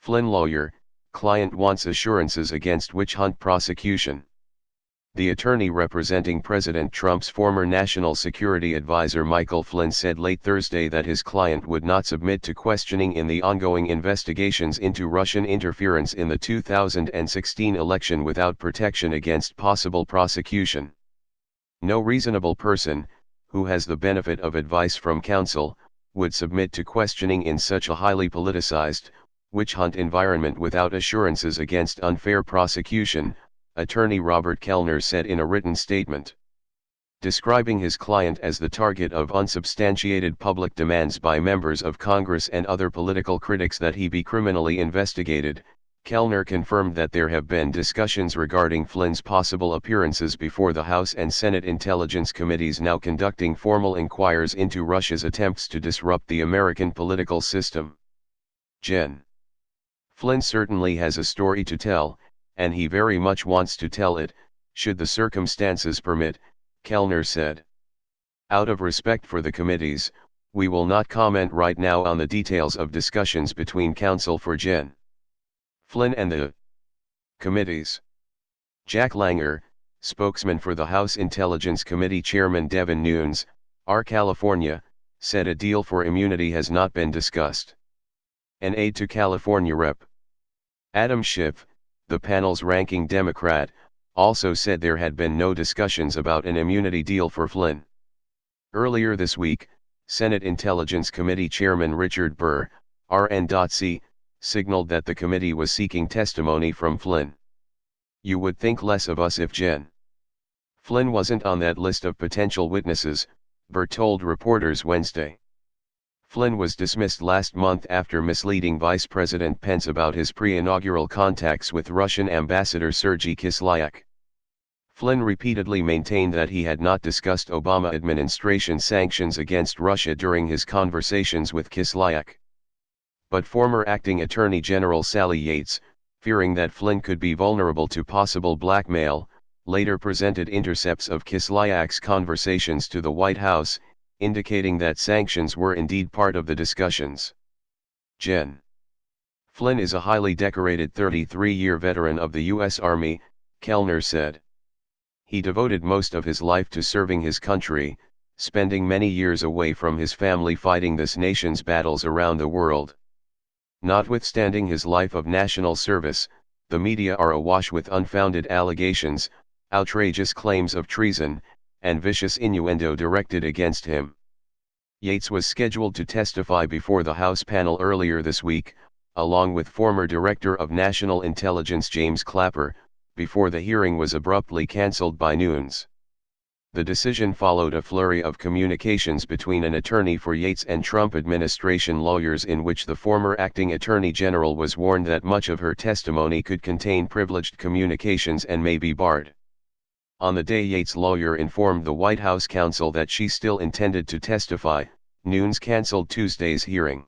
Flynn lawyer, client wants assurances against witch hunt prosecution. The attorney representing President Trump's former national security advisor Michael Flynn said late Thursday that his client would not submit to questioning in the ongoing investigations into Russian interference in the 2016 election without protection against possible prosecution. No reasonable person, who has the benefit of advice from counsel, would submit to questioning in such a highly politicized, witch hunt environment without assurances against unfair prosecution, Attorney Robert Kellner said in a written statement. Describing his client as the target of unsubstantiated public demands by members of Congress and other political critics that he be criminally investigated, Kellner confirmed that there have been discussions regarding Flynn's possible appearances before the House and Senate Intelligence Committees now conducting formal inquiries into Russia's attempts to disrupt the American political system. Gen. Flynn certainly has a story to tell, and he very much wants to tell it, should the circumstances permit, Kellner said. Out of respect for the committees, we will not comment right now on the details of discussions between counsel for Gen. Flynn and the committees. Jack Langer, spokesman for the House Intelligence Committee Chairman Devin Nunes, R. California, said a deal for immunity has not been discussed. An aide to California Rep. Adam Schiff, the panel's ranking Democrat, also said there had been no discussions about an immunity deal for Flynn. Earlier this week, Senate Intelligence Committee Chairman Richard Burr, RN.C., signaled that the committee was seeking testimony from Flynn. You would think less of us if Gen. Flynn wasn't on that list of potential witnesses, Burr told reporters Wednesday. Flynn was dismissed last month after misleading Vice President Pence about his pre-inaugural contacts with Russian Ambassador Sergei Kislyak. Flynn repeatedly maintained that he had not discussed Obama administration sanctions against Russia during his conversations with Kislyak. But former acting Attorney General Sally Yates, fearing that Flynn could be vulnerable to possible blackmail, later presented intercepts of Kislyak's conversations to the White House, indicating that sanctions were indeed part of the discussions. Gen. Flynn is a highly decorated 33-year veteran of the U.S. Army, Kellner said. He devoted most of his life to serving his country, spending many years away from his family fighting this nation's battles around the world. Notwithstanding his life of national service, the media are awash with unfounded allegations, outrageous claims of treason, and vicious innuendo directed against him. Yates was scheduled to testify before the House panel earlier this week, along with former Director of National Intelligence James Clapper, before the hearing was abruptly cancelled by Nunes. The decision followed a flurry of communications between an attorney for Yates and Trump administration lawyers in which the former acting attorney general was warned that much of her testimony could contain privileged communications and may be barred. On the day Yates' lawyer informed the White House counsel that she still intended to testify, Nunes canceled Tuesday's hearing.